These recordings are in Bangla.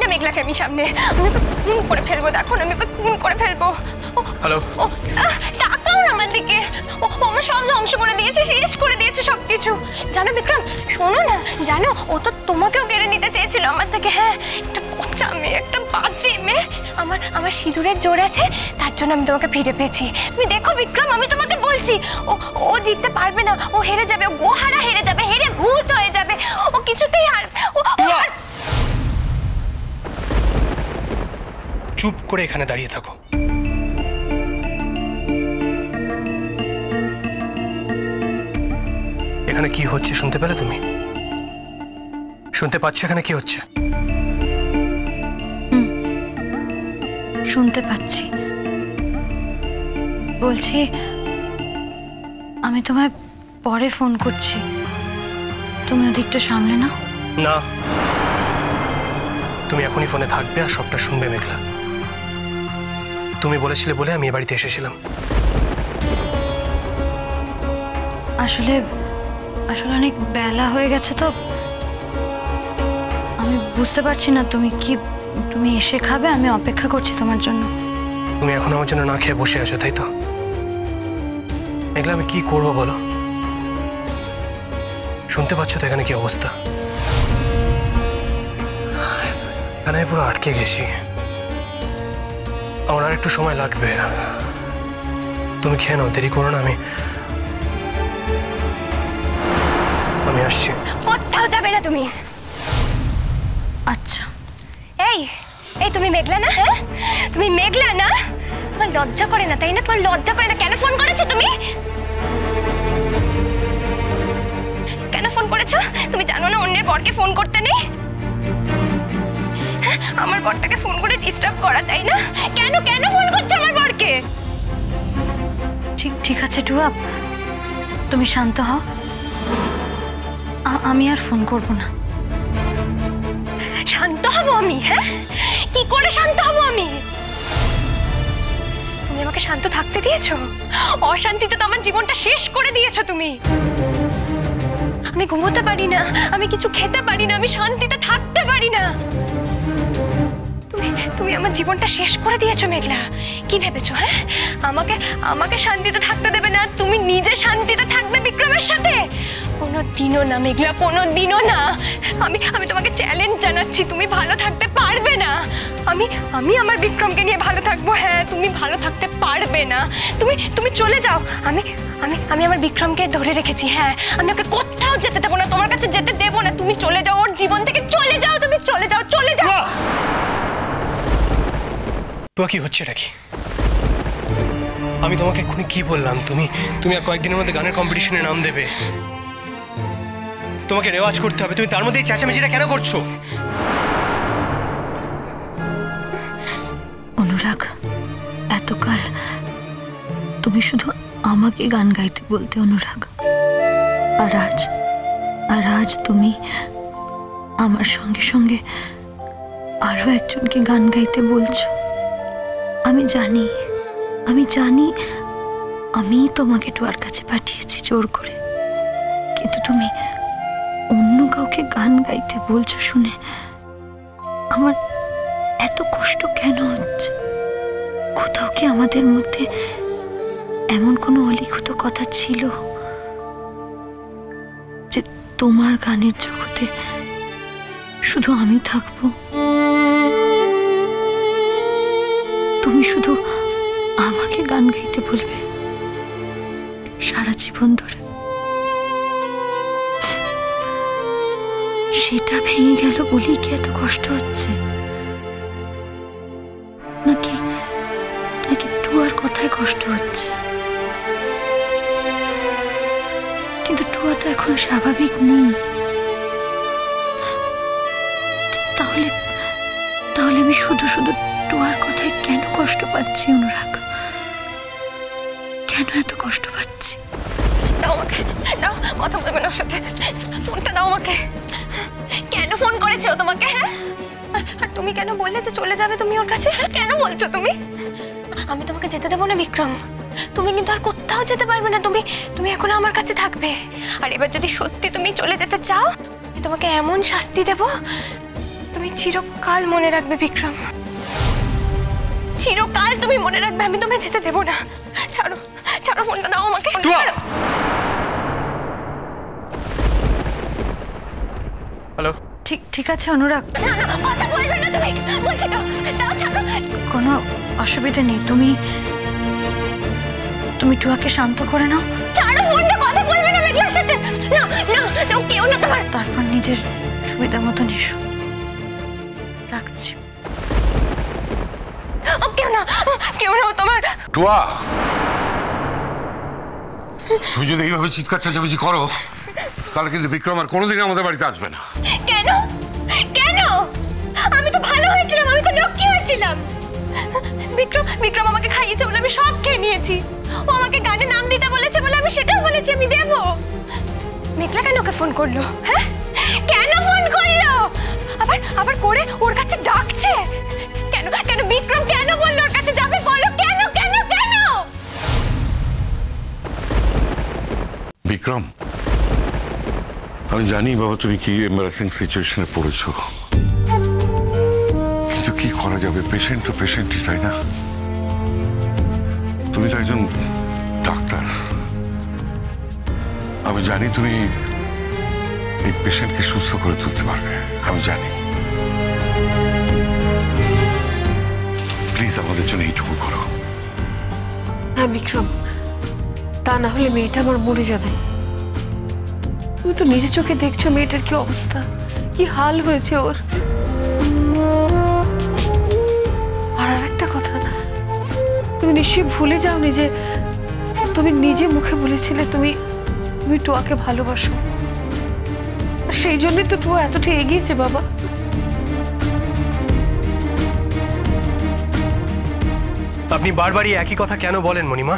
না মেঘলাকে আমি সামনে, আমি ওকে খুন করে ফেলবো। দেখো আমি ওকে খুন করে ফেলবো। হ্যালো, তাকাও না আমার দিকে। ও আমার সব ধ্বংস করে দিয়েছে, শেষ করে দিয়েছে সবকিছু। জানো বিক্রম, শোনো না, জানো ও তো তোমাকেও কেড়ে নিতে চেয়েছিল আমার থেকে। হ্যাঁ, একটা পচা মেয়ে, একটা বাজে মেয়ে। আমার সিঁদুরের জোর আছে, তার জন্য আমি তোমাকে ফিরে পেয়েছি। তুমি দেখো বিক্রম, আমি তোমাকে বলছি ও জিততে পারবে না, ও হেরে যাবে, ও গোহারা হেরে যাবে, হেরে ভূত হয়ে যাবে। ও কিছুতেই চুপ করে এখানে দাঁড়িয়ে থাকো। এখানে কি হচ্ছে শুনতে পেলে তুমি? শুনতে পাচ্ছ এখানে কি হচ্ছে? শুনতে পাচ্ছি। বলছি আমি তোমায় পরে ফোন করছি, তুমি ওদিকটা সামলে নাও। না, তুমি এখনই ফোনে থাকবে আর সবটা শুনবে মেঘলা। তুমি বলেছিলে বলে আমি এ বাড়িতে এসেছিলাম। আসলে আসলে অনেক বেলা হয়ে গেছে তো, আমি বুঝতে পারছি না তুমি এসে খাবে, আমি অপেক্ষা করছি তোমার জন্য। তুমি এখন আমার জন্য না খেয়ে বসে আছো, তাই তো? মেঘলা, আমি কি করবো বলো? শুনতে পাচ্ছ তো এখানে কি অবস্থা? এখানে পুরো আটকে গেছি। আমার আর একটু সময় লাগবে। তুমি খেয়ে নাও, দেরি করো না। আমি আসছি। কোথাও যাবে না তুমি। আচ্ছা। এই তুমি মেঘলা না? হ্যাঁ, তুমি মেঘলা না? তোমার লজ্জা করে না, তাই না? তোমার লজ্জা করে না? কেন ফোন করেছো তুমি? কেন ফোন করেছো? তুমি জানো না অন্যের বরকে ফোন করতে নেই? আমার বরটাকে ফোন করে ডিস্টার্ব করা, তাই না? কেন কেন ফোন করছো আমার বরকে? ঠিক আছে টুয়া, তুমি শান্ত হও। আমি আর ফোন করব না। শান্ত হব আমি? হ্যাঁ, কি করে শান্ত হব আমি? তুমি আমাকে শান্ত থাকতে দিয়েছো? অশান্তিতে তো আমার জীবনটা শেষ করে দিয়েছো তুমি। আমি ঘুমোতে পারি না, আমি কিছু খেতে পারি না, আমি শান্তিতে থাকতে পারি না। তুমি আমার জীবনটা শেষ করে দিয়েছো মেঘলা। কি ভেবেছো? হ্যাঁ, আমাকে শান্তিতে থাকতে দেবে না, তুমি নিজে শান্তিতে থাকবে বিক্রমের সাথে? কোনোদিনও না মেঘলা, কোনোদিনও না। আমি তোমাকে চ্যালেঞ্জ জানাচ্ছি, তুমি ভালো থাকতে পারবে না। আমি আমার বিক্রমকে নিয়ে ভালো থাকবো। হ্যাঁ, তুমি ভালো থাকতে পারবে না। তুমি চলে যাও। আমি আমার বিক্রমকে ধরে রেখেছি। হ্যাঁ, আমি ওকে কোথাও যেতে দেবো না, তোমার কাছে যেতে দেবো না। তুমি চলে যাও, ওর জীবন থেকে চলে যাও। তুমি চলে যাও, চলে যাও। কি হচ্ছে এটা? কি আমি তোমাকে এক্ষুনি কি বললাম? তুমি আর কয়েকদিনের মধ্যে গানের কম্পিটিশনে নাম দেবে, তোমাকে রেওয়াজ করতে হবে। তুমি তার মধ্যে এই চেঁচামেচিটা কেন করছো? অনুরাগ, এতকাল তুমি শুধু আমাকে গান গাইতে বলতে অনুরাগ, আর আজ তুমি আমার সঙ্গে সঙ্গে আরো একজনকে গান গাইতে বলছো। আমি জানি আমি তোমাকে টুয়ার কাছে পাঠিয়েছি জোর করে, কিন্তু তুমি অন্য কাউকে গান গাইতে বলছো শুনে আমার এত কষ্ট কেন হচ্ছে? কোথাও কি আমাদের মধ্যে এমন কোনো অলিখিত কথা ছিল যে তোমার গানের জগতে শুধু আমি থাকবো? তুমি শুধু আমাকে গান গাইতে বলবে সারা জীবন ধরে? সেটা ভেঙে গেল বলেই কি এত কষ্ট হচ্ছে? নাকি টুয়ার কথায় কষ্ট হচ্ছে? কিন্তু টুয়া তো এখন স্বাভাবিক নেই। তাহলে আমি শুধু টুয়ার কথায় কেন কষ্ট পাচ্ছি অনুরাগ? কেন এত কষ্ট পাচ্ছি? দাও আমাকে, দাও। কথা বলবে না ওর সাথে, ফোনটা দাও আমাকে। কেন ফোন করেছে ও তোমাকে? হ্যাঁ, আর তুমি কেন বললে যে চলে যাবে তুমি ওর কাছে? হ্যাঁ, কেন বলছো তুমি? আমি তোমাকে যেতে দেবো না বিক্রম। তুমি কিন্তু আর কোথাও যেতে পারবে না। তুমি এখন আমার কাছে থাকবে। আর এবার যদি সত্যি তুমি চলে যেতে চাও, আমি তোমাকে এমন শাস্তি দেব তুমি চিরকাল মনে রাখবে বিক্রম, চিরকাল তুমি মনে রাখবে। আমি তোমায় যেতে দেবো না। ছাড়ো, ছাড়ো, ফোনটা দাও আমাকে। হ্যালো। ঠিক আছে অনুরাগ, না না, কথা বলবে না তুমি, বলছি তো, দাও, ছাড়ো। কোনো অসুবিধা নেই। তুমি টুয়াকে শান্ত করে নাও। ছাড়ো ফোনটা, কথা বলবে না মেঘলার সাথে। না না না, কেউ না তোমার। তারপর নিজের সুবিধা মতন এসো। রাখছি। কেউ না, কেউ না তোমার। টুয়া, তুমি যদি এইভাবে চিৎকার চেঁচামেচি করো তাহলে কিন্তু বিক্রম আর কোনোদিন আমাদের বাড়িতে আসবে না। কেন? কেন? আমি তো ভালো হয়েছিলাম, আমি তো লক্ষ্মী হয়েছিলাম। বিক্রম আমাকে খাইয়েছে বলে আমি সব খেয়ে নিয়েছি। ও আমাকে গানে নাম দিতে বলেছে বলে আমি সেটাও বলেছি আমি দেব। মেঘলা কেন ওকে ফোন করলো? হ্যাঁ, কেন ফোন করলো? আবার করে ওর কাছে ডাকছে কেন? কেন বিক্রম কেন বললো ওর কাছে যাবে? বলো কেন কেন কেন? বিক্রম, আমি জানি বাবা তুমি কি এম্বারাসিং সিচুয়েশনে পড়েছো, কিন্তু কি করা যাবে? পেশেন্ট তো পেশেন্টই, তাই না? তুমি তো একজন ডাক্তার। আমি জানি তুমি এই পেশেন্টকে সুস্থ করে তুলতে পারবে, আমি জানি। প্লিজ আমাদের জন্য এইটুকু করো। হ্যাঁ বিক্রম, তা না হলে মেয়েটা আমার মরে যাবে। তুমি তো নিজে চোখে দেখছো মেয়েটার কি অবস্থা, কি হাল হয়েছে ওর। আর একটা কথা, তুমি নিশ্চয়ই ভুলে যাওনি যে তুমি নিজে মুখে বলেছিলে তুমি টুয়াকে ভালোবাসো। সেই জন্যই তো টুয়া এতটা এগিয়েছে বাবা। আপনি বারবারই একই কথা কেন বলেন মণিমা?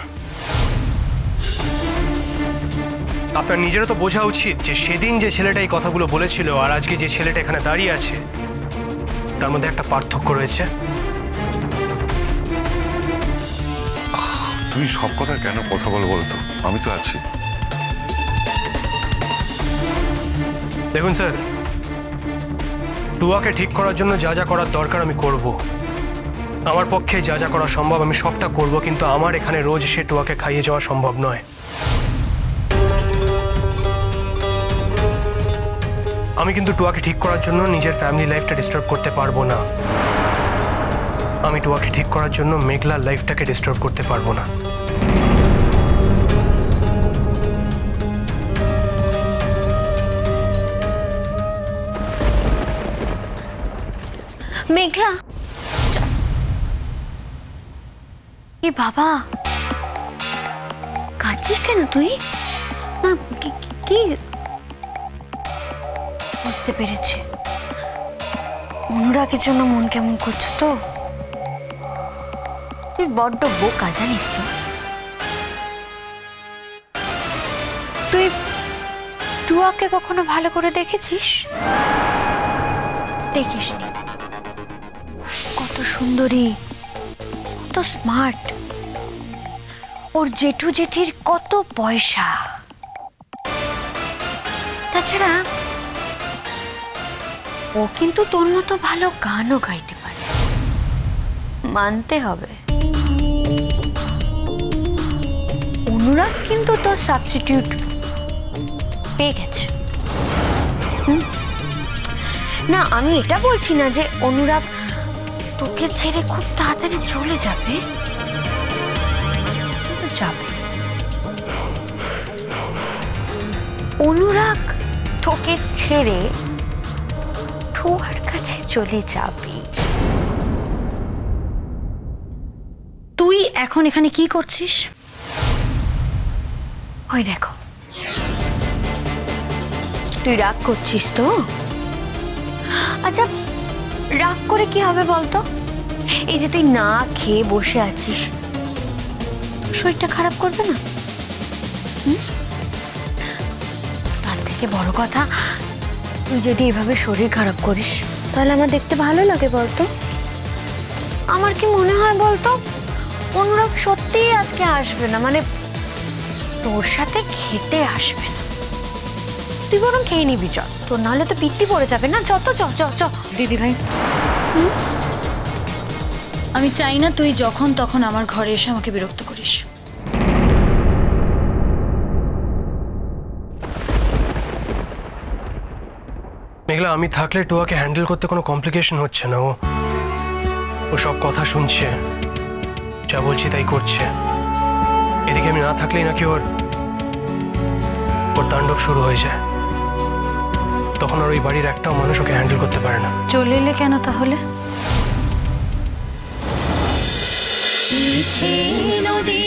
আপনার নিজেরও তো বোঝা উচিত যে সেদিন যে ছেলেটা এই কথাগুলো বলেছিল আর আজকে যে ছেলেটা এখানে দাঁড়িয়ে আছে তার মধ্যে একটা পার্থক্য রয়েছে। তুমি সব কথা কেন কথা বলো তো? আমি তো আছি। দেখুন স্যার, টুয়াকে ঠিক করার জন্য যা যা করার দরকার আমি করব। আমার পক্ষে যা যা করা সম্ভব আমি সবটা করব, কিন্তু আমার এখানে রোজ সে টুয়াকে খাইয়ে যাওয়া সম্ভব নয়। আমি কিন্তু টুয়াকে ঠিক করার জন্য নিজের ফ্যামিলি লাইফটা ডিস্টার্ব করতে পারবো না। আমি টুয়াকে ঠিক করার জন্য মেঘলার লাইফটাকে ডিস্টার্ব করতে পারবো না। মেঘলা, এ বাবা, কাঁদছিস কেন তুই? না কি? বুঝতে পেরেছি, অনুরাগের জন্য মন কেমন করছো তো? তুই বড্ড বোকা জানিস তো। তুই টুয়াকে কখনো ভালো করে দেখেছিস? দেখিসনি। কত সুন্দরী, কত স্মার্ট। ওর জেঠু জেঠির কত পয়সা। তাছাড়া ও কিন্তু তোর মতো ভালো গানও গাইতে পারে, মানতে হবে। অনুরাগ কিন্তু তোর সাবস্টিটিউট পেয়ে গেছে। না, আমি এটা বলছি না যে অনুরাগ তোকে ছেড়ে খুব তাড়াতাড়ি চলে যাবে। অনুরাগ তোকে ছেড়ে টুয়ার কাছে চলে যাবে। তুই এখন এখানে কি করছিস? ওই দেখো, তুই রাগ করছিস তো? আচ্ছা, রাগ করে কি হবে বলতো? এই যে তুই না খেয়ে বসে আছিস, তোর শরীরটা খারাপ করবে না? তার থেকে বড় কথা, তুই যদি এভাবে শরীর খারাপ করিস তাহলে আমার দেখতে ভালো লাগে বলতো? আমার কি মনে হয় বলতো, অনুরাগ সত্যিই আজকে আসবে না, মানে তোর সাথে খেতে আসবে না। তুই বরং খেয়ে নিবি, চল, তো নাহলে তো পিত্তি পড়ে যাবে না। যত চ চ চ। দিদি ভাই, আমি চাই না তুই যখন তখন আমার ঘরে এসে আমাকে বিরক্ত করিস। মেঘলা, আমি থাকলে টুয়াকে হ্যান্ডেল করতে কোনো কমপ্লিকেশন হচ্ছে না। ও সব কথা শুনছে, যা বলছি তাই করছে। এদিকে আমি না থাকলেই নাকি ওর তাণ্ডব শুরু হয়ে যায়। তখন আর ওই বাড়ির একটাও মানুষ ওকে হ্যান্ডেল করতে পারে না। চলে এলে কেন তাহলে? নদী